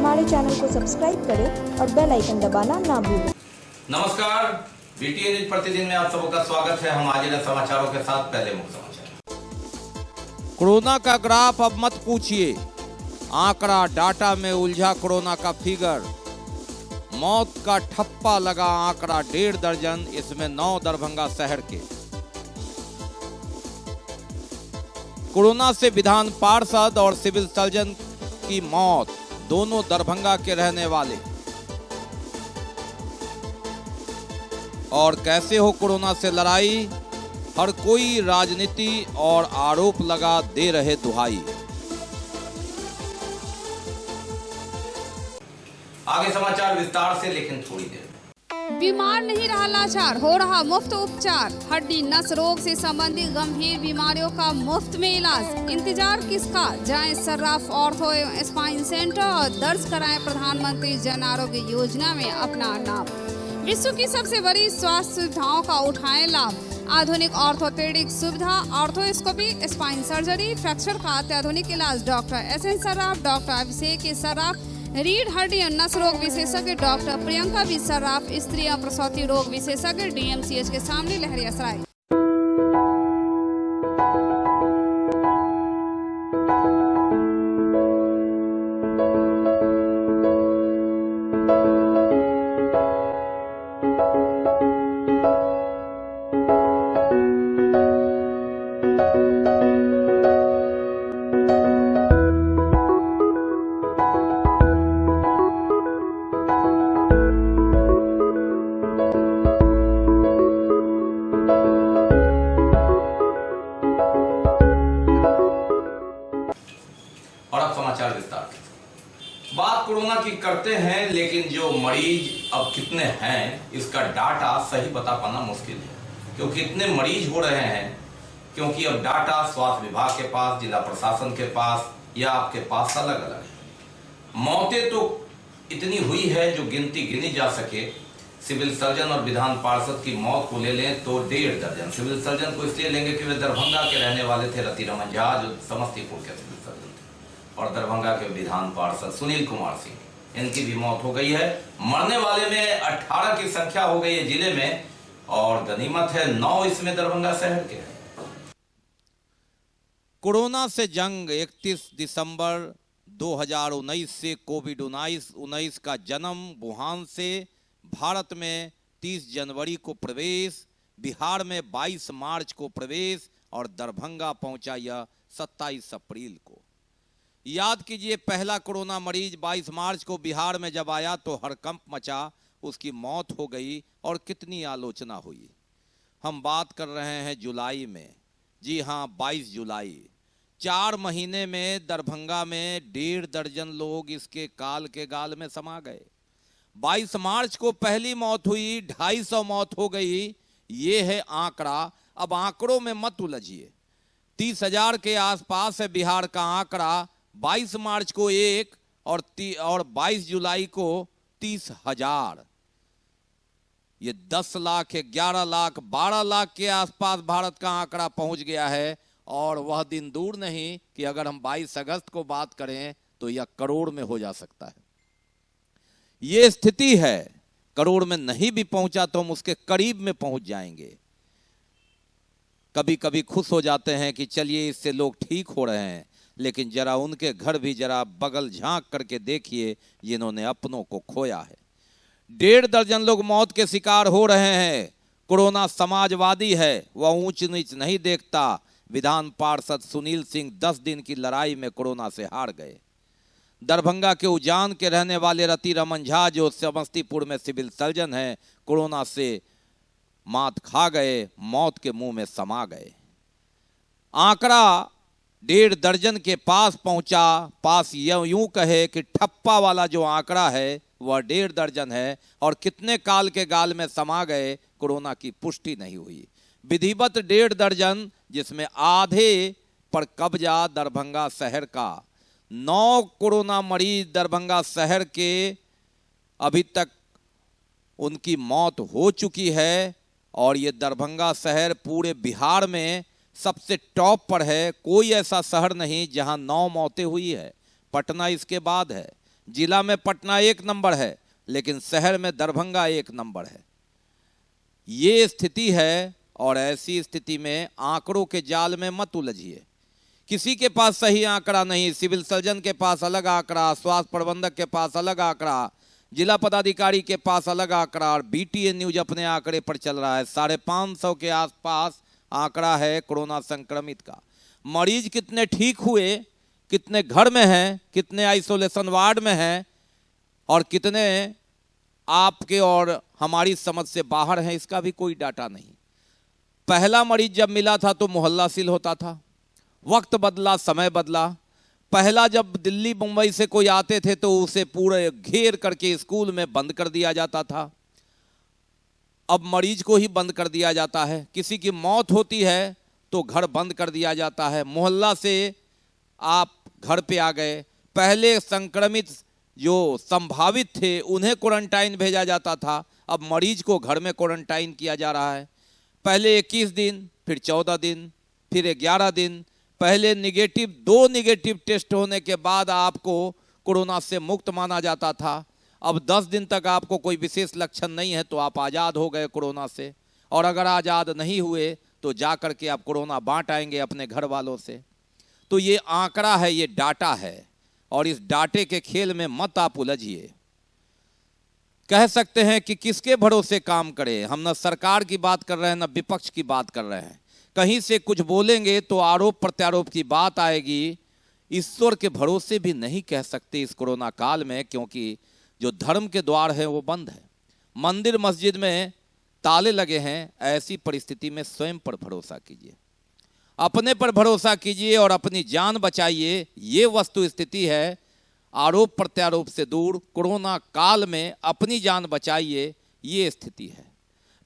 हमारे चैनल को सब्सक्राइब करें और बेल आइकन दबाना ना भूलें। नमस्कार, बीटीए न्यूज प्रतिदिन में आप सबका स्वागत है। हम आज समाचारों के साथ पहले मुख्य समाचार। कोरोना का ग्राफ अब मत पूछिए, आंकड़ा डाटा में उलझा कोरोना का फिगर। मौत का ठप्पा लगा आंकड़ा 1.5 दर्जन, इसमें 9 दरभंगा शहर के। कोरोना से विधान पार्षद और सिविल सर्जन की मौत, दोनों दरभंगा के रहने वाले। और कैसे हो कोरोना से लड़ाई, हर कोई राजनीति और आरोप लगा दे रहे दुहाई। आगे समाचार विस्तार से, लेकिन थोड़ी देर। बीमार नहीं रहा लाचार, हो रहा मुफ्त उपचार। हड्डी नस रोग से संबंधित गंभीर बीमारियों का मुफ्त में इलाज। इंतजार किसका, जाएं सर्राफ ऑर्थो एवं स्पाइन सेंटर और दर्ज कराएं प्रधानमंत्री जन आरोग्य योजना में अपना नाम। विश्व की सबसे बड़ी स्वास्थ्य सुविधाओं का उठाएं लाभ। आधुनिक ऑर्थोपेडिक सुविधा, ऑर्थोस्कोपी, स्पाइन सर्जरी, फ्रैक्चर का अत्याधुनिक इलाज। डॉक्टर SN सर्राफ, डॉक्टर अभिषेक सर्राफ, रीढ़ हड्डी और नस रोग विशेषज्ञ डॉक्टर प्रियंका बी सर्राफ, स्त्री और प्रसूति रोग विशेषज्ञ DMCH के सामने लहरियासराय। समाचार विस्तार से। बात कोरोना की करते हैं, लेकिन जो मरीज अब कितने हैं इसका डाटा सही बता पाना मुश्किल है, क्योंकि इतने मरीज हो रहे हैं। क्योंकि अब डाटा स्वास्थ्य विभाग के पास, जिला प्रशासन के पास या आपके पास अलग अलग है। मौतें तो इतनी हुई है जो गिनती गिनी जा सके। सिविल सर्जन और विधान पार्षद की मौत को ले लें तो 1.5 दर्जन। सिविल सर्जन को इसलिए लेंगे कि वे दरभंगा के रहने वाले थे, रतिरमन झा जो समस्तीपुर के सिविल सर्जन थे, और दरभंगा के विधान पार्षद सुनील कुमार सिंह, इनकी भी मौत हो गई है। मरने वाले में 18 की संख्या हो गई है जिले में, और गनीमत है 9 इसमें दरभंगा शहर के हैं। कोरोना से जंग 31 दिसंबर 2019 से कोविड-19 का जन्म वुहान से, भारत में 30 जनवरी को प्रवेश, बिहार में 22 मार्च को प्रवेश और दरभंगा पहुंचा यह 27 अप्रैल को। याद कीजिए, पहला कोरोना मरीज 22 मार्च को बिहार में जब आया तो हड़कंप मचा, उसकी मौत हो गई और कितनी आलोचना हुई। हम बात कर रहे हैं जुलाई में, जी हाँ 22 जुलाई। 4 महीने में दरभंगा में 1.5 दर्जन लोग इसके काल के गाल में समा गए। 22 मार्च को पहली मौत हुई, 250 मौत हो गई। ये है आंकड़ा। अब आंकड़ों में मत उलझिए। 30,000 के आसपास है बिहार का आंकड़ा। 22 मार्च को 1 और 22 जुलाई को 30,000। ये 10 लाख, 11 लाख, 12 लाख के आसपास भारत का आंकड़ा पहुंच गया है। और वह दिन दूर नहीं कि अगर हम 22 अगस्त को बात करें तो यह करोड़ में हो जा सकता है। ये स्थिति है, करोड़ में नहीं भी पहुंचा तो हम उसके करीब में पहुंच जाएंगे। कभी कभी खुश हो जाते हैं कि चलिए इससे लोग ठीक हो रहे हैं, लेकिन जरा उनके घर भी जरा बगल झांक करके देखिए जिन्होंने अपनों को खोया है। 1.5 दर्जन लोग मौत के शिकार हो रहे हैं। कोरोना समाजवादी है, वह ऊंच नीच नहीं देखता। विधान पार्षद सुनील सिंह 10 दिन की लड़ाई में कोरोना से हार गए। दरभंगा के उजान के रहने वाले रतिरमन झा जो समस्तीपुर में सिविल सर्जन हैं, कोरोना से मात खा गए, मौत के मुंह में समा गए। आंकड़ा 1.5 दर्जन के पास पहुंचा। पास यूं कहे कि ठप्पा वाला जो आंकड़ा है वह 1.5 दर्जन है, और कितने काल के गाल में समा गए कोरोना की पुष्टि नहीं हुई। विधिवत 1.5 दर्जन, जिसमें आधे पर कब्जा दरभंगा शहर का। 9 कोरोना मरीज दरभंगा शहर के, अभी तक उनकी मौत हो चुकी है। और ये दरभंगा शहर पूरे बिहार में सबसे टॉप पर है। कोई ऐसा शहर नहीं जहां 9 मौतें हुई है। पटना इसके बाद है, जिला में पटना 1 नंबर है, लेकिन शहर में दरभंगा 1 नंबर है। ये स्थिति है और ऐसी स्थिति में आंकड़ों के जाल में मत उलझिए। किसी के पास सही आंकड़ा नहीं, सिविल सर्जन के पास अलग आंकड़ा, स्वास्थ्य प्रबंधक के पास अलग आंकड़ा, जिला पदाधिकारी के पास अलग आंकड़ा, और बीटीए न्यूज अपने आंकड़े पर चल रहा है। 550 के आसपास आंकड़ा है कोरोना संक्रमित का। मरीज कितने ठीक हुए, कितने घर में हैं, कितने आइसोलेशन वार्ड में हैं और कितने आपके और हमारी समझ से बाहर हैं, इसका भी कोई डाटा नहीं। पहला मरीज जब मिला था तो मोहल्ला सील होता था, वक्त बदला, समय बदला। पहला जब दिल्ली मुंबई से कोई आते थे तो उसे पूरे घेर करके स्कूल में बंद कर दिया जाता था। अब मरीज को ही बंद कर दिया जाता है। किसी की मौत होती है तो घर बंद कर दिया जाता है। मोहल्ला से आप घर पे आ गए। पहले संक्रमित जो संभावित थे उन्हें क्वारंटाइन भेजा जाता था, अब मरीज को घर में क्वारंटाइन किया जा रहा है। पहले 21 दिन, फिर 14 दिन, फिर 11 दिन। पहले दो निगेटिव टेस्ट होने के बाद आपको कोरोना से मुक्त माना जाता था। अब 10 दिन तक आपको कोई विशेष लक्षण नहीं है तो आप आज़ाद हो गए कोरोना से, और अगर आज़ाद नहीं हुए तो जा कर के आप कोरोना बांट आएंगे अपने घर वालों से। तो ये आंकड़ा है, ये डाटा है, और इस डाटे के खेल में मत आप उलझिए। कह सकते हैं कि किसके भरोसे काम करें। हम न सरकार की बात कर रहे हैं, न विपक्ष की बात कर रहे हैं। कहीं से कुछ बोलेंगे तो आरोप प्रत्यारोप की बात आएगी। ईश्वर के भरोसे भी नहीं कह सकते इस कोरोना काल में, क्योंकि जो धर्म के द्वार है वो बंद है, मंदिर मस्जिद में ताले लगे हैं। ऐसी परिस्थिति में स्वयं पर भरोसा कीजिए, अपने पर भरोसा कीजिए और अपनी जान बचाइए। ये वस्तु स्थिति है। आरोप प्रत्यारोप से दूर कोरोना काल में अपनी जान बचाइए, ये स्थिति है।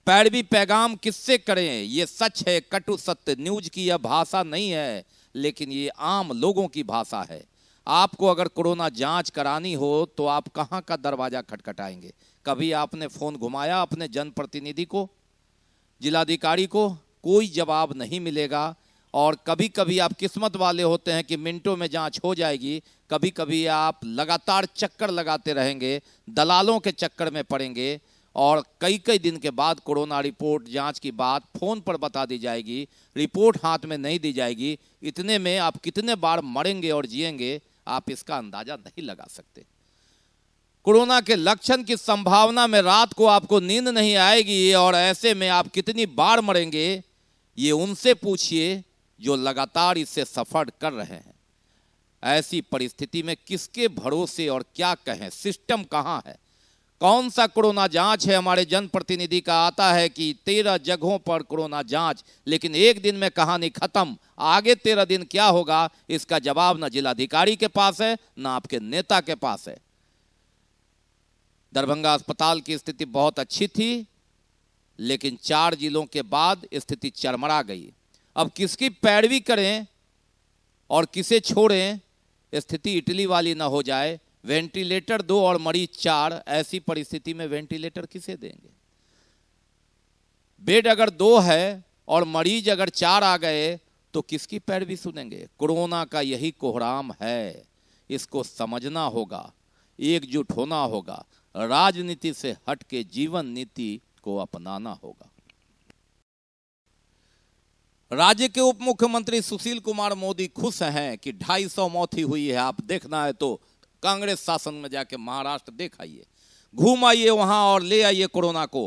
पैरवी पैगाम किससे करें, ये सच है, कटु सत्य। न्यूज की यह भाषा नहीं है, लेकिन ये आम लोगों की भाषा है। आपको अगर कोरोना जांच करानी हो तो आप कहाँ का दरवाजा खटखटाएंगे? कभी आपने फोन घुमाया अपने जनप्रतिनिधि को, जिलाधिकारी को? कोई जवाब नहीं मिलेगा। और कभी कभी आप किस्मत वाले होते हैं कि मिनटों में जांच हो जाएगी, कभी कभी आप लगातार चक्कर लगाते रहेंगे, दलालों के चक्कर में पड़ेंगे, और कई कई दिन के बाद कोरोना रिपोर्ट जांच की बात फ़ोन पर बता दी जाएगी, रिपोर्ट हाथ में नहीं दी जाएगी। इतने में आप कितने बार मरेंगे और जिएंगे, आप इसका अंदाज़ा नहीं लगा सकते। कोरोना के लक्षण की संभावना में रात को आपको नींद नहीं आएगी, और ऐसे में आप कितनी बार मरेंगे ये उनसे पूछिए जो लगातार इससे सफ़र कर रहे हैं। ऐसी परिस्थिति में किसके भरोसे और क्या कहें? सिस्टम कहाँ है? कौन सा कोरोना जांच है? हमारे जनप्रतिनिधि का आता है कि 13 जगहों पर कोरोना जांच, लेकिन एक दिन में कहानी खत्म। आगे 13 दिन क्या होगा, इसका जवाब न जिलाधिकारी के पास है, न आपके नेता के पास है। दरभंगा अस्पताल की स्थिति बहुत अच्छी थी, लेकिन 4 जिलों के बाद स्थिति चरमरा गई। अब किसकी पैरवी करें और किसे छोड़ें? स्थिति इटली वाली ना हो जाए, वेंटिलेटर 2 और मरीज 4। ऐसी परिस्थिति में वेंटिलेटर किसे देंगे? बेड अगर 2 है और मरीज अगर 4 आ गए तो किसकी पैरवी सुनेंगे? कोरोना का यही कोहराम है, इसको समझना होगा, एकजुट होना होगा, राजनीति से हट के जीवन नीति को अपनाना होगा। राज्य के उप मुख्यमंत्री सुशील कुमार मोदी खुश हैं कि 250 मौत ही हुई है। आप देखना है तो कांग्रेस शासन में जाके महाराष्ट्र देख आइए, घूम आइए वहां और ले आइए कोरोना को।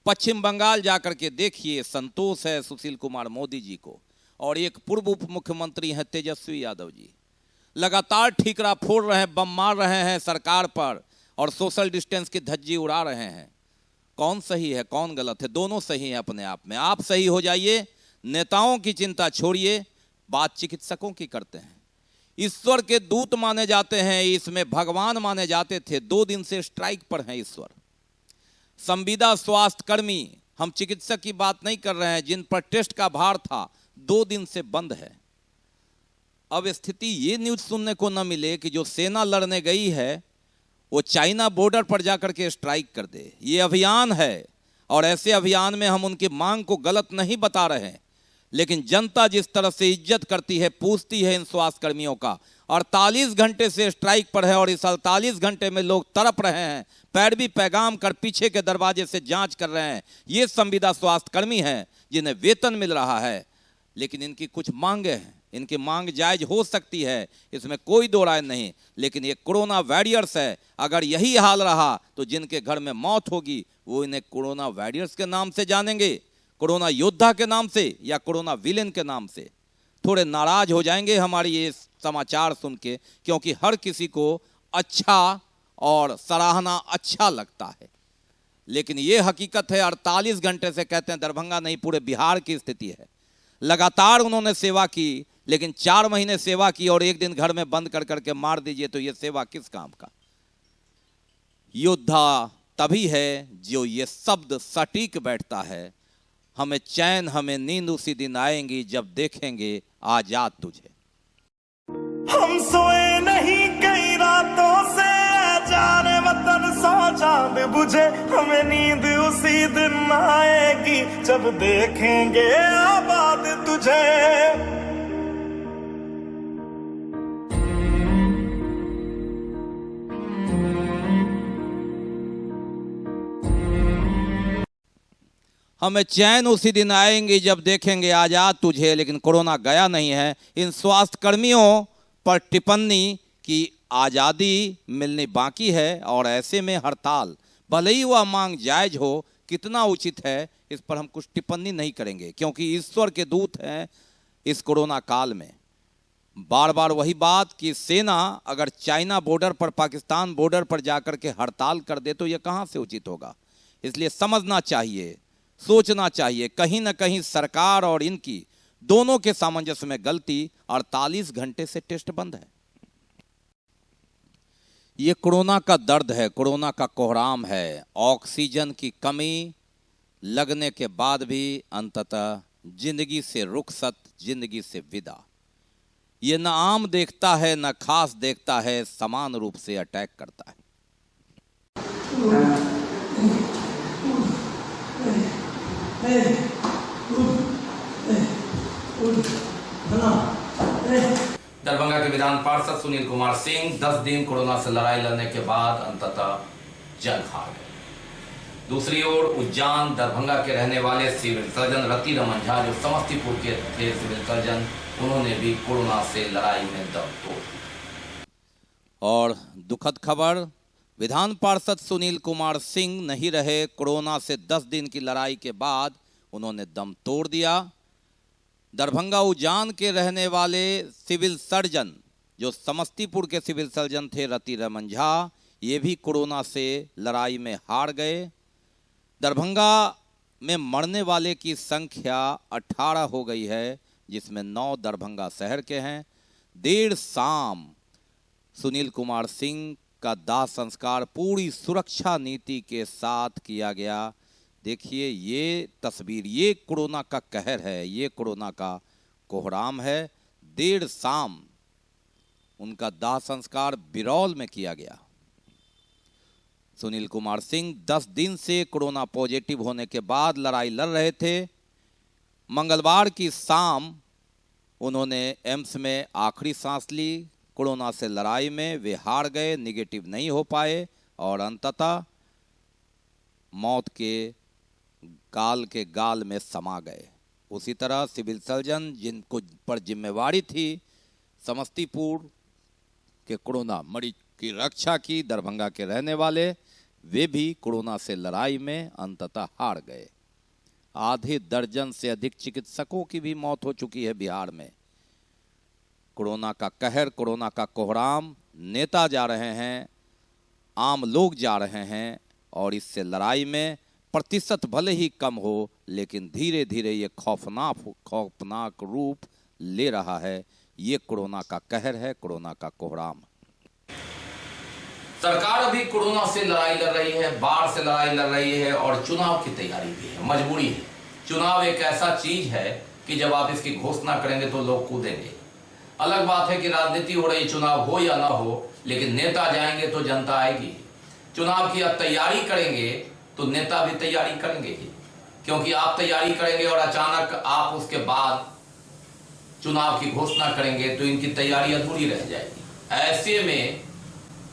पश्चिम बंगाल जाकर के देखिए, संतोष है सुशील कुमार मोदी जी को। और एक पूर्व उप मुख्यमंत्री हैं तेजस्वी यादव जी, लगातार ठीकरा फोड़ रहे हैं, बम मार रहे हैं सरकार पर और सोशल डिस्टेंस की धज्जी उड़ा रहे हैं। कौन सही है, कौन गलत है? दोनों सही हैं अपने आप में। आप सही हो जाइए, नेताओं की चिंता छोड़िए, बात चिकित्सकों की करते हैं। ईश्वर के दूत माने जाते हैं, इसमें भगवान माने जाते थे। 2 दिन से स्ट्राइक पर हैं ईश्वर। संविदा स्वास्थ्य कर्मी, हम चिकित्सक की बात नहीं कर रहे हैं, जिन पर टेस्ट का भार था, 2 दिन से बंद है। अब स्थिति ये न्यूज सुनने को न मिले कि जो सेना लड़ने गई है वो चाइना बॉर्डर पर जाकर के स्ट्राइक कर दे। ये अभियान है, और ऐसे अभियान में हम उनकी मांग को गलत नहीं बता रहे हैं, लेकिन जनता जिस तरह से इज्जत करती है, पूछती है इन स्वास्थ्य कर्मियों का, 48 घंटे से स्ट्राइक पर है और इस 48 घंटे में लोग तड़प रहे हैं, पैरवी पैगाम कर पीछे के दरवाजे से जांच कर रहे हैं। ये संविदा स्वास्थ्य कर्मी हैं जिन्हें वेतन मिल रहा है, लेकिन इनकी कुछ मांगे हैं। इनकी मांग जायज हो सकती है, इसमें कोई दो राय नहीं, लेकिन ये कोरोना वॉरियर्स है। अगर यही हाल रहा तो जिनके घर में मौत होगी वो इन्हें कोरोना वॉरियर्स के नाम से जानेंगे, कोरोना योद्धा के नाम से या कोरोना विलेन के नाम से। थोड़े नाराज हो जाएंगे हमारी ये समाचार सुन के, क्योंकि हर किसी को अच्छा और सराहना अच्छा लगता है, लेकिन ये हकीकत है 48 घंटे से कहते हैं दरभंगा नहीं पूरे बिहार की स्थिति है। लगातार उन्होंने सेवा की, लेकिन 4 महीने सेवा की और एक दिन घर में बंद कर करके मार दीजिए तो ये सेवा किस काम का। योद्धा तभी है जो ये शब्द सटीक बैठता है, हमें चैन हमें नींद उसी दिन आएंगी जब देखेंगे आजाद तुझे। हम सोए नहीं कई रातों से, जाने वतन सो चांद बुझे, हमें नींद उसी दिन आएगी जब देखेंगे आबाद तुझे। हमें चैन उसी दिन आएंगे जब देखेंगे आजाद तुझे, लेकिन कोरोना गया नहीं है। इन स्वास्थ्य कर्मियों पर टिप्पणी की आज़ादी मिलनी बाकी है और ऐसे में हड़ताल भले ही वह मांग जायज हो, कितना उचित है इस पर हम कुछ टिप्पणी नहीं करेंगे, क्योंकि ईश्वर के दूत हैं इस कोरोना काल में। बार बार वही बात कि सेना अगर चाइना बॉर्डर पर, पाकिस्तान बॉर्डर पर जाकर के हड़ताल कर दे तो यह कहाँ से उचित होगा। इसलिए समझना चाहिए, सोचना चाहिए, कहीं ना कहीं सरकार और इनकी दोनों के सामंजस्य में गलती। 48 घंटे से टेस्ट बंद है। ये कोरोना का दर्द है, कोरोना का कोहराम है। ऑक्सीजन की कमी लगने के बाद भी अंततः जिंदगी से रुखसत, जिंदगी से विदा। ये न आम देखता है न खास देखता है, समान रूप से अटैक करता है। दरभंगा के विधान पार्षद सुनील कुमार सिंह 10 दिन कोरोना से लड़ाई लड़ने के बाद अंततः जंग हार गए। दूसरी ओर उज्जैन दरभंगा के रहने वाले सिविल सर्जन रति रमन झा, जो समस्तीपुर के थे सिविल सर्जन, उन्होंने भी कोरोना से लड़ाई में दम तोड़। और दुखद खबर, विधान पार्षद सुनील कुमार सिंह नहीं रहे। कोरोना से 10 दिन की लड़ाई के बाद उन्होंने दम तोड़ दिया। दरभंगा उज्जैन के रहने वाले सिविल सर्जन, जो समस्तीपुर के सिविल सर्जन थे रति रमन झा, ये भी कोरोना से लड़ाई में हार गए। दरभंगा में मरने वाले की संख्या 18 हो गई है, जिसमें 9 दरभंगा शहर के हैं। देर शाम सुनील कुमार सिंह का दाह संस्कार पूरी सुरक्षा नीति के साथ किया गया। देखिए ये तस्वीर, ये कोरोना का कहर है, ये कोरोना का कोहराम है। देर शाम उनका दाह संस्कार बिरौल में किया गया। सुनील कुमार सिंह 10 दिन से कोरोना पॉजिटिव होने के बाद लड़ाई लड़ रहे थे। मंगलवार की शाम उन्होंने एम्स में आखिरी सांस ली। कोरोना से लड़ाई में वे हार गए, निगेटिव नहीं हो पाए और अंततः मौत के काल के गाल में समा गए। उसी तरह सिविल सर्जन जिनको पर जिम्मेवारी थी समस्तीपुर के कोरोना मरीज की रक्षा की, दरभंगा के रहने वाले, वे भी कोरोना से लड़ाई में अंततः हार गए। आधे दर्जन से अधिक चिकित्सकों की भी मौत हो चुकी है बिहार में। कोरोना का कहर, कोरोना का कोहराम, नेता जा रहे हैं, आम लोग जा रहे हैं और इससे लड़ाई में प्रतिशत भले ही कम हो, लेकिन धीरे धीरे ये खौफनाक रूप ले रहा है। ये कोरोना का कहर है, कोरोना का कोहराम। सरकार अभी कोरोना से लड़ाई लड़ रही है, बाढ़ से लड़ाई लड़ रही है और चुनाव की तैयारी भी है, मजबूरी है। चुनाव एक ऐसा चीज है कि जब आप इसकी घोषणा करेंगे तो लोग कूदेंगे। अलग बात है कि राजनीति हो रही, चुनाव हो या ना हो, लेकिन नेता जाएंगे तो जनता आएगी। चुनाव की आप तैयारी करेंगे तो नेता भी तैयारी करेंगे ही, क्योंकि आप तैयारी करेंगे और अचानक आप उसके बाद चुनाव की घोषणा करेंगे तो इनकी तैयारी अधूरी रह जाएगी। ऐसे में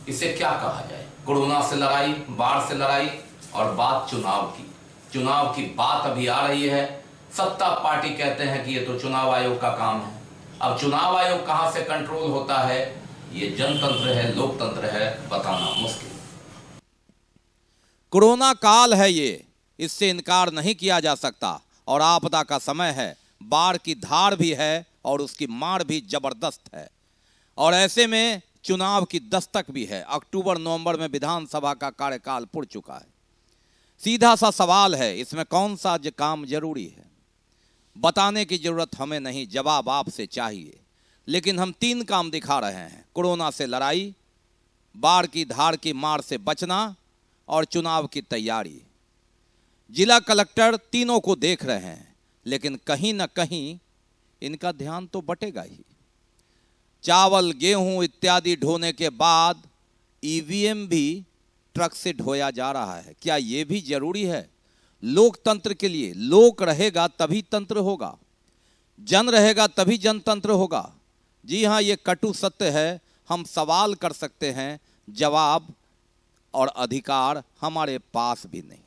इसे क्या कहा जाए? कोरोना से लड़ाई, बाढ़ से लड़ाई और बात चुनाव की बात अभी आ रही है। सत्ता पार्टी कहते हैं कि ये तो चुनाव आयोग का काम है। अब चुनाव आयोग कहां से कंट्रोल होता है, ये जनतंत्र है, लोकतंत्र है, बताना मुश्किल। कोरोना काल है ये, इससे इनकार नहीं किया जा सकता और आपदा का समय है, बाढ़ की धार भी है और उसकी मार भी जबरदस्त है और ऐसे में चुनाव की दस्तक भी है। अक्टूबर नवंबर में विधानसभा का कार्यकाल पुर चुका है। सीधा सा सवाल है, इसमें कौन सा काम जरूरी है? बताने की जरूरत हमें नहीं, जवाब आपसे चाहिए। लेकिन हम 3 काम दिखा रहे हैं: कोरोना से लड़ाई, बाढ़ की धार की मार से बचना और चुनाव की तैयारी। जिला कलेक्टर तीनों को देख रहे हैं, लेकिन कहीं ना कहीं इनका ध्यान तो बटेगा ही। चावल, गेहूं इत्यादि ढोने के बाद ईवीएम भी ट्रक से ढोया जा रहा है। क्या यह भी जरूरी है लोकतंत्र के लिए? लोक रहेगा तभी तंत्र होगा, जन रहेगा तभी जनतंत्र होगा। जी हां, ये कटु सत्य है। हम सवाल कर सकते हैं, जवाब और अधिकार हमारे पास भी नहीं।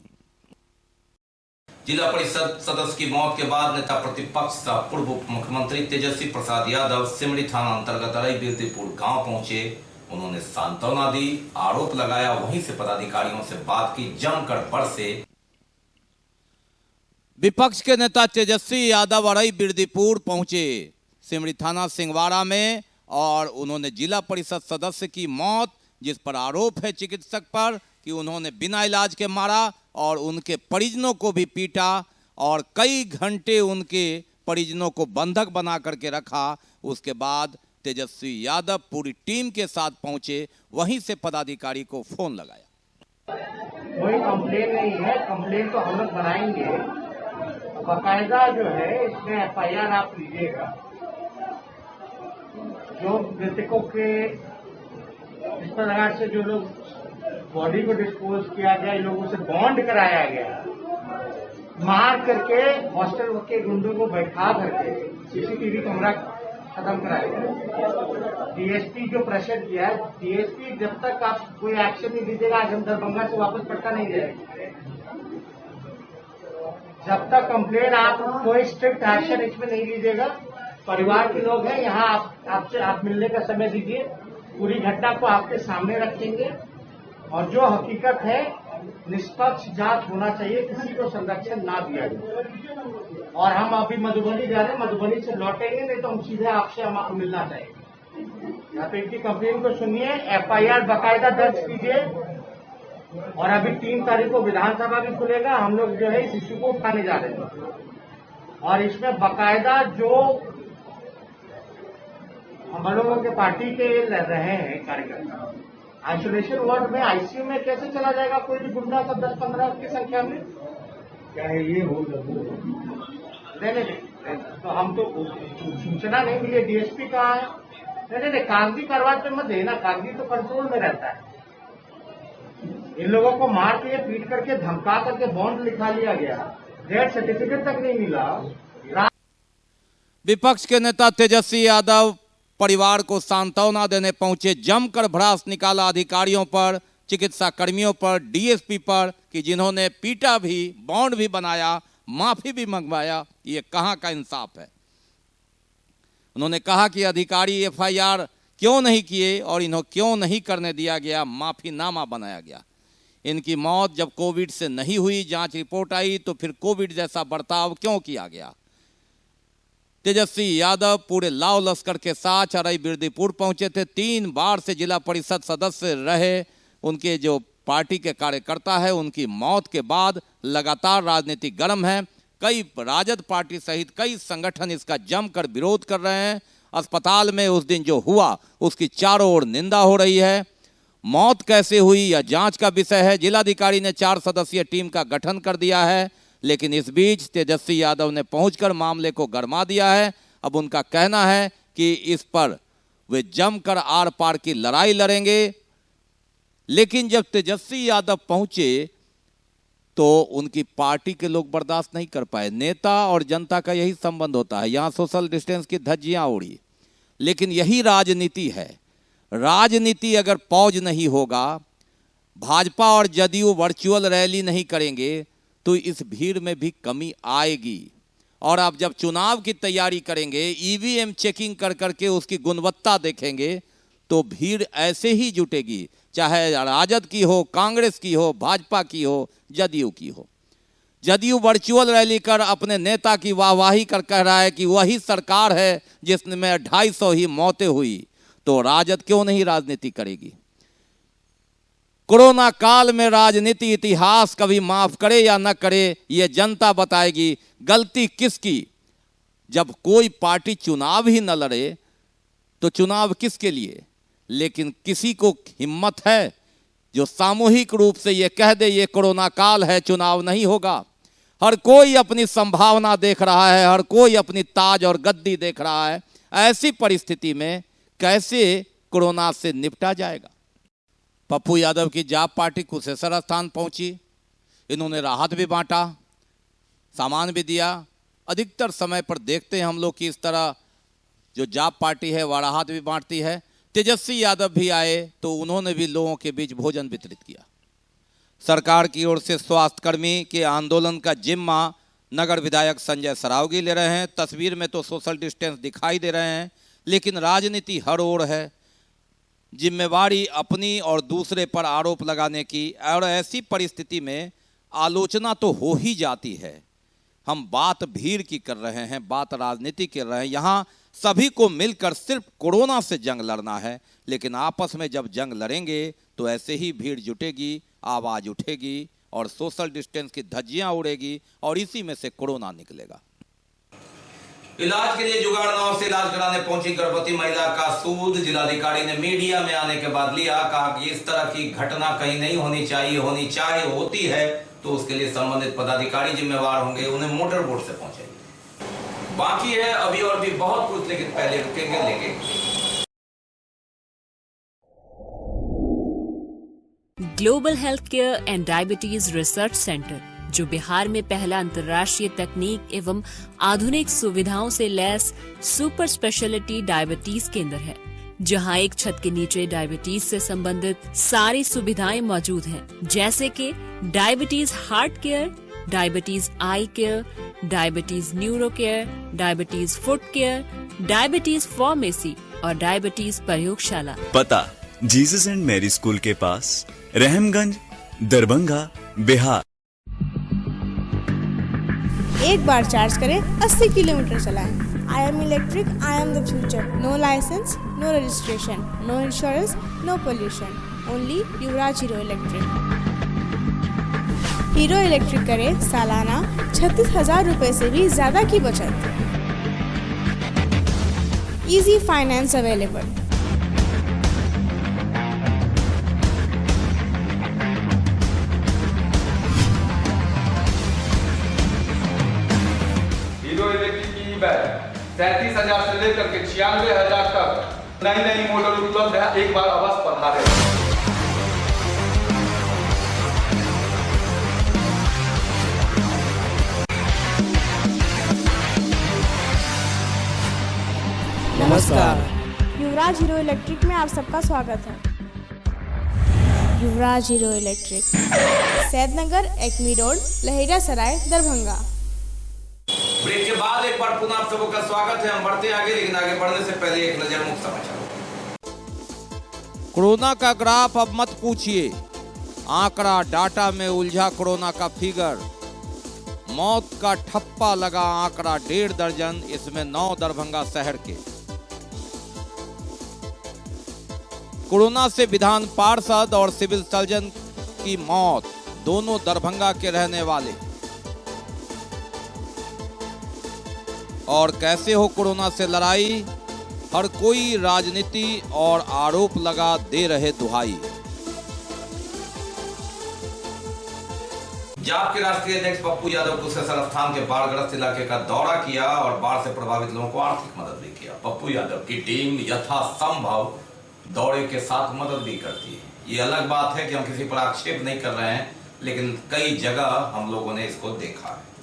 जिला परिषद सदस्य की मौत के बाद नेता प्रतिपक्ष सह पूर्व मुख्यमंत्री तेजस्वी प्रसाद यादव सिमरी थाना अंतर्गत अरई बिरदीपुर गांव पहुंचे। उन्होंने सांत्वना दी, आरोप लगाया, वहीं से पदाधिकारियों से बात की, जमकर बरसे। विपक्ष के नेता तेजस्वी यादव अरई बिरदीपुर पहुंचे सिमरी थाना सिंहवाड़ा में और उन्होंने जिला परिषद सदस्य की मौत, जिस पर आरोप है चिकित्सक पर कि उन्होंने बिना इलाज के मारा और उनके परिजनों को भी पीटा और कई घंटे उनके परिजनों को बंधक बना करके रखा। उसके बाद तेजस्वी यादव पूरी टीम के साथ पहुंचे, वहीं से पदाधिकारी को फोन लगाया। कोई कंप्लेन नहीं है, कंप्लेन तो हम लोग बनाएंगे। बाकायदा जो है इसमें एफआईआर आप लीजिएगा। जो मृतकों के इस प्रकार से जो लोग बॉडी को डिस्पोज किया गया, इन लोगों से बॉन्ड कराया गया, मार करके हॉस्टल के गुंडों को बैठा करके सीसीटीवी कैमरा खत्म कराया गया। डीएसपी जो प्रेशर किया है, डीएसपी जब तक आप कोई एक्शन नहीं लीजिएगा, आज हम दरभंगा से वापस पटना नहीं जाएंगे। जब तक कंप्लेन आप कोई स्ट्रिक्ट एक्शन इसमें नहीं लीजिएगा। परिवार के लोग हैं यहाँ, आपसे आप मिलने का समय दीजिए, पूरी घटना को आपके सामने रखेंगे और जो हकीकत है निष्पक्ष जांच होना चाहिए, किसी को संरक्षण ना दिया जाए। और हम अभी मधुबनी जा रहे हैं, मधुबनी से लौटेंगे, नहीं तो हम सीधे आपसे हम मिलना चाहेंगे। आप इनकी कंप्लेन को सुनिए, एफआईआर बाकायदा दर्ज कीजिए और अभी 3 तारीख को विधानसभा भी खुलेगा। हम लोग जो है इस इश्यू को उठाने जा रहे हैं और इसमें बाकायदा जो हम लोगों के पार्टी के रहे हैं कार्यकर्ता, आइसोलेशन वार्ड में आईसीयू में कैसे चला जाएगा कोई भी गुंडा सब 10-15 की संख्या में? क्या है ये हो नहीं, तो हम तो सूचना नहीं मिली। डीएसपी कहाँ है? नहीं, कागजी कार्रवाई पे मत देना, कागजी तो कंट्रोल में रहता है। इन लोगों को मार के पीट करके धमका करके बॉन्ड लिखा लिया गया, डेथ सर्टिफिकेट तक नहीं मिला। विपक्ष के नेता तेजस्वी यादव परिवार को सांत्वना देने पहुंचे, जमकर भड़ास निकाला अधिकारियों पर, चिकित्सा कर्मियों पर, डीएसपी पर कि जिन्होंने पीटा भी, बॉन्ड भी बनाया, माफी भी मंगवाया। ये कहां का इंसाफ है? उन्होंने कहा कि अधिकारी एफआईआर क्यों नहीं किए और इन्हें क्यों नहीं करने दिया गया, माफीनामा बनाया गया। इनकी मौत जब कोविड से नहीं हुई, जांच रिपोर्ट आई, तो फिर कोविड जैसा बर्ताव क्यों किया गया? तेजस्वी यादव पूरे लाव लश्कर के साथ अरई बिरदीपुर पहुंचे थे। 3 बार से जिला परिषद सदस्य रहे। उनके जो पार्टी के कार्यकर्ता है, उनकी मौत के बाद लगातार राजनीति गर्म है। कई राजद पार्टी सहित कई संगठन इसका जमकर विरोध कर रहे हैं। अस्पताल में उस दिन जो हुआ उसकी चारों ओर निंदा हो रही है। मौत कैसे हुई यह जांच का विषय है। जिलाधिकारी ने 4 सदस्यीय टीम का गठन कर दिया है, लेकिन इस बीच तेजस्वी यादव ने पहुंचकर मामले को गरमा दिया है। अब उनका कहना है कि इस पर वे जमकर आर पार की लड़ाई लड़ेंगे। लेकिन जब तेजस्वी यादव पहुंचे तो उनकी पार्टी के लोग बर्दाश्त नहीं कर पाए। नेता और जनता का यही संबंध होता है। यहाँ सोशल डिस्टेंस की धज्जियाँ उड़ी, लेकिन यही राजनीति है। राजनीति अगर पौज नहीं होगा, भाजपा और जदयू वर्चुअल रैली नहीं करेंगे तो इस भीड़ में भी कमी आएगी। और अब जब चुनाव की तैयारी करेंगे, ईवीएम चेकिंग कर करके उसकी गुणवत्ता देखेंगे, तो भीड़ ऐसे ही जुटेगी, चाहे राजद की हो, कांग्रेस की हो, भाजपा की हो, जदयू की हो। जदयू वर्चुअल रैली कर अपने नेता की वाहवाही कर कह रहा है कि वही सरकार है जिसमें 250 ही मौतें हुई, तो राजद क्यों नहीं राजनीति करेगी? कोरोना काल में राजनीति इतिहास कभी माफ करे या न करे, ये जनता बताएगी। गलती किसकी? जब कोई पार्टी चुनाव ही न लड़े तो चुनाव किसके लिए? लेकिन किसी को हिम्मत है जो सामूहिक रूप से ये कह दे ये कोरोना काल है, चुनाव नहीं होगा। हर कोई अपनी संभावना देख रहा है, हर कोई अपनी ताज और गद्दी देख रहा है। ऐसी परिस्थिति में कैसे कोरोना से निपटा जाएगा? पप्पू यादव की जाप पार्टी कुशेश्वर स्थान पहुंची। इन्होंने राहत भी बांटा, सामान भी दिया। अधिकतर समय पर देखते हैं हम लोग कि इस तरह जो जाप पार्टी है वह राहत भी बांटती है। तेजस्वी यादव भी आए तो उन्होंने भी लोगों के बीच भोजन वितरित किया। सरकार की ओर से स्वास्थ्यकर्मी के आंदोलन का जिम्मा नगर विधायक संजय सरावगी ले रहे हैं। तस्वीर में तो सोशल डिस्टेंस दिखाई दे रहे हैं, लेकिन राजनीति हर ओर है। जिम्मेवारी अपनी और दूसरे पर आरोप लगाने की, और ऐसी परिस्थिति में आलोचना तो हो ही जाती है। हम बात भीड़ की कर रहे हैं, बात राजनीति कर रहे हैं। यहाँ सभी को मिलकर सिर्फ कोरोना से जंग लड़ना है, लेकिन आपस में जब जंग लड़ेंगे तो ऐसे ही भीड़ जुटेगी, आवाज़ उठेगी और सोशल डिस्टेंस की धज्जियाँ उड़ेगी और इसी में से कोरोना निकलेगा। इलाज के लिए जुगाड़ नाव से इलाज कराने पहुंची गर्भवती महिला का सूद जिलाधिकारी ने मीडिया में आने के बाद लिया। कहा कि इस तरह की घटना कहीं नहीं होनी चाहिए, होती है तो उसके लिए संबंधित पदाधिकारी जिम्मेवार होंगे, उन्हें मोटर बोट से पहुंचाइए। बाकी है अभी और भी बहुत कुछ, लेकिन पहले रुकेंगे लेके। Global health care and diabetes research centre, जो बिहार में पहला अंतर्राष्ट्रीय तकनीक एवं आधुनिक सुविधाओं से लैस सुपर स्पेशलिटी डायबिटीज केंद्र है, जहां एक छत के नीचे डायबिटीज से संबंधित सारी सुविधाएं मौजूद हैं, जैसे कि diabetes heart care, diabetes eye care, diabetes neuro care, diabetes foot care, diabetes pharmacy और डायबिटीज प्रयोगशाला। पता जीसस एंड मैरी स्कूल के पास, रहमगंज, दरभंगा, बिहार। एक बार चार्ज करें, 80 किलोमीटर चलाएं। I am electric, I am the future. No license, no registration, no insurance, no pollution, only Yuvraj Hero electric. Hero electric करें सालाना 36,000 रुपए से भी ज्यादा की बचत। Easy finance available. Hero electric की ई-बाइक 37,000 से लेकर के 96,000 तक नई मॉडल उपलब्ध है। एक बार अवश्य पधारें। नमस्कार, युवराज हीरो इलेक्ट्रिक में आप सबका स्वागत है। Yuvraj Hero Electric, Saidnagar, Acme road, Laheriya Sarai, Darbhanga. Break के बाद एक बार पुनः आप सबों का स्वागत है। हम बढ़ते आगे, लेकिन आगे बढ़ने से पहले एक नजर मुख्य समाचार। कोरोना का ग्राफ अब मत पूछिए, आंकड़ा डाटा में उलझा कोरोना का फिगर। मौत का ठप्पा लगा आंकड़ा 1.5 दर्जन, इसमें 9 दरभंगा शहर के। कोरोना से विधान पार्षद और सिविल सर्जन की मौत, दोनों दरभंगा के रहने वाले। और कैसे हो कोरोना से लड़ाई, हर कोई राजनीति और आरोप लगा दे रहे दुहाई। जाप के राष्ट्रीय अध्यक्ष पप्पू यादव कुशेश्वर स्थान के बाढ़ग्रस्त इलाके का दौरा किया और बाढ़ से प्रभावित लोगों को आर्थिक मदद भी किया। पप्पू यादव की टीम यथासंभव दौरे के साथ मदद भी करती है। ये अलग बात है कि हम किसी पर आक्षेप नहीं कर रहे हैं, लेकिन कई जगह हम लोगों ने इसको देखा है।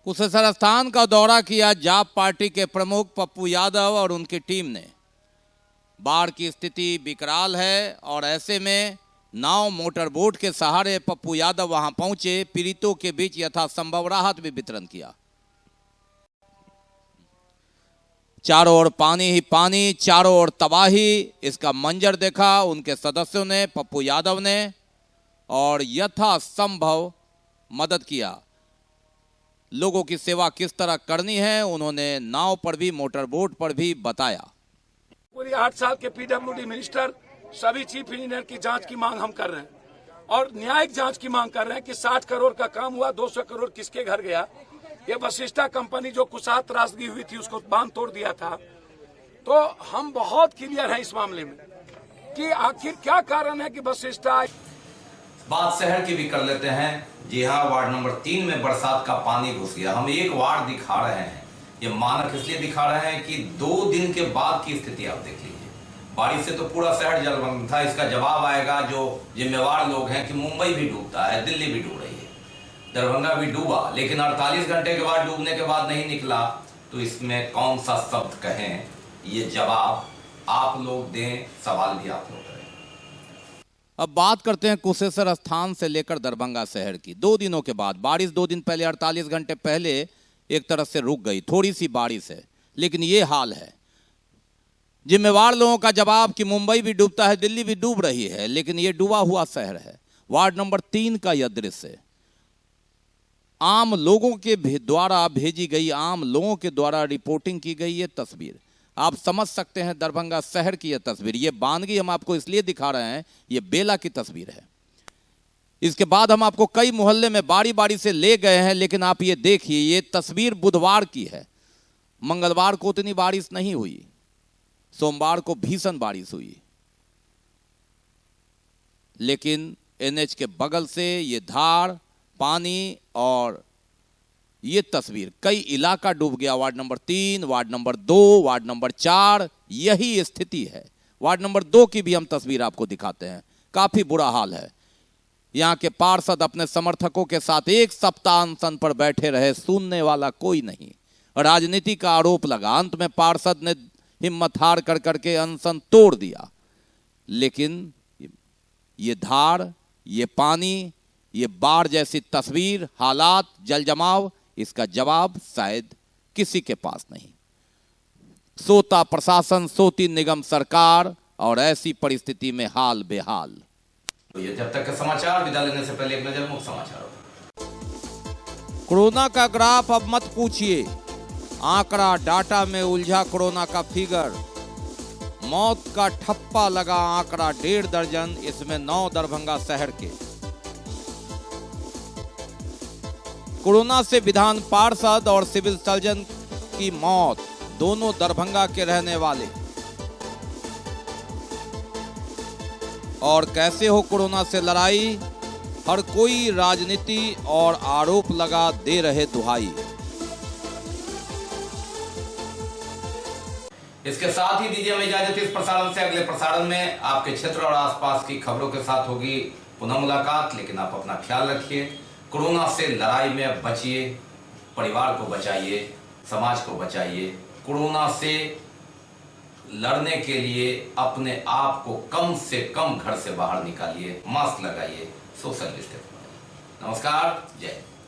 कुशेश्वर स्थान का दौरा किया जाप पार्टी के प्रमुख पप्पू यादव और उनकी टीम ने। बाढ़ की स्थिति विकराल है और ऐसे में नाव मोटर बोट के सहारे पप्पू यादव वहां पहुंचे, पीड़ितों के बीच यथासंभव राहत भी वितरण किया। चारों ओर पानी ही पानी, चारों ओर तबाही, इसका मंजर देखा उनके सदस्यों ने, पप्पू यादव ने, और यथासंभव मदद किया। लोगों की सेवा किस तरह करनी है उन्होंने नाव पर भी मोटर बोट पर भी बताया। पूरी 8 साल के पीडब्ल्यूडी मिनिस्टर, सभी चीफ इंजीनियर की जांच की मांग हम कर रहे हैं और न्यायिक जांच की मांग कर रहे हैं कि 60 करोड़ का काम हुआ, 200 करोड़ किसके घर गया। ये वशिष्ठा कंपनी जो कुसात त्रासदी हुई थी उसको बांध तोड़ दिया था। तो हम बहुत क्लियर हैं इस मामले में कि आखिर क्या कारण है कि वशिष्ठा। बात शहर की भी कर लेते हैं। जी हाँ, वार्ड नंबर 3 में बरसात का पानी घुस गया। हम एक वार्ड दिखा रहे हैं, ये मानक इसलिए दिखा रहे हैं कि 2 दिन के बाद की स्थिति आप देख लीजिए। बारिश से तो पूरा शहर जलमग्न था। इसका जवाब आएगा जो जिम्मेवार लोग हैं कि मुंबई भी डूबता है, दिल्ली भी डूब रही है, दरभंगा भी डूबा, लेकिन 48 घंटे के बाद डूबने के बाद नहीं निकला। तो इसमें कौन सा शब्द कहें, ये जवाब आप लोग दें, सवाल भी आप लोग करें। अब बात करते हैं कुशेश्वर स्थान से लेकर दरभंगा शहर की। 2 दिनों के बाद बारिश, 2 दिन पहले 48 घंटे पहले एक तरह से रुक गई, थोड़ी सी बारिश है, लेकिन ये हाल है। जिम्मेवार लोगों का जवाब कि मुंबई भी डूबता है, दिल्ली भी डूब रही है, लेकिन ये डूबा हुआ शहर है। वार्ड नंबर 3 का यह दृश्य, आम लोगों के द्वारा भेजी गई, आम लोगों के द्वारा रिपोर्टिंग की गई ये तस्वीर, आप समझ सकते हैं दरभंगा शहर की यह तस्वीर। ये बानगी हम आपको इसलिए दिखा रहे हैं, ये बेला की तस्वीर है। इसके बाद हम आपको कई मोहल्ले में बारी बारी से ले गए हैं, लेकिन आप ये देखिए, ये तस्वीर बुधवार की है। मंगलवार को उतनी बारिश नहीं हुई, सोमवार को भीषण बारिश हुई, लेकिन एनएच के बगल से ये धार, पानी और ये तस्वीर, कई इलाका डूब गया। Ward number 3, ward number 2, ward number 4, यही स्थिति है। वार्ड नंबर 2 की भी हम तस्वीर आपको दिखाते हैं, काफी बुरा हाल है। यहाँ के पार्षद अपने समर्थकों के साथ 1 सप्ताह अनशन पर बैठे रहे, सुनने वाला कोई नहीं। राजनीति का आरोप लगा, अंत में पार्षद ने हिम्मत हार कर करके अनशन तोड़ दिया। लेकिन ये धार, ये पानी, ये बाढ़ जैसी तस्वीर, हालात, जल जमाव, इसका जवाब शायद किसी के पास नहीं। सोता प्रशासन, सोती निगम सरकार, और ऐसी परिस्थिति में हाल बेहाल। तो ये जब तक के समाचार, विदा लेने से पहले एक नजर मुख्य समाचारों पर। कोरोना का ग्राफ अब मत पूछिए, आंकड़ा डाटा में उलझा कोरोना का फिगर। मौत का ठप्पा लगा आंकड़ा 1.5 दर्जन, इसमें 9 दरभंगा शहर के। कोरोना से विधान पार्षद और सिविल सर्जन की मौत, दोनों दरभंगा के रहने वाले। और कैसे हो कोरोना से लड़ाई, हर कोई राजनीति और आरोप लगा दे रहे दुहाई। इसके साथ ही दीजिए हमें इजाजत इस प्रसारण से। अगले प्रसारण में आपके क्षेत्र और आसपास की खबरों के साथ होगी पुनः मुलाकात। लेकिन आप अपना ख्याल रखिए, कोरोना से लड़ाई में बचिए, परिवार को बचाइए, समाज को बचाइए। कोरोना से लड़ने के लिए अपने आप को कम से कम घर से बाहर निकालिए, मास्क लगाइए, सोशल डिस्टेंस बनाइए। नमस्कार, जय हिंद।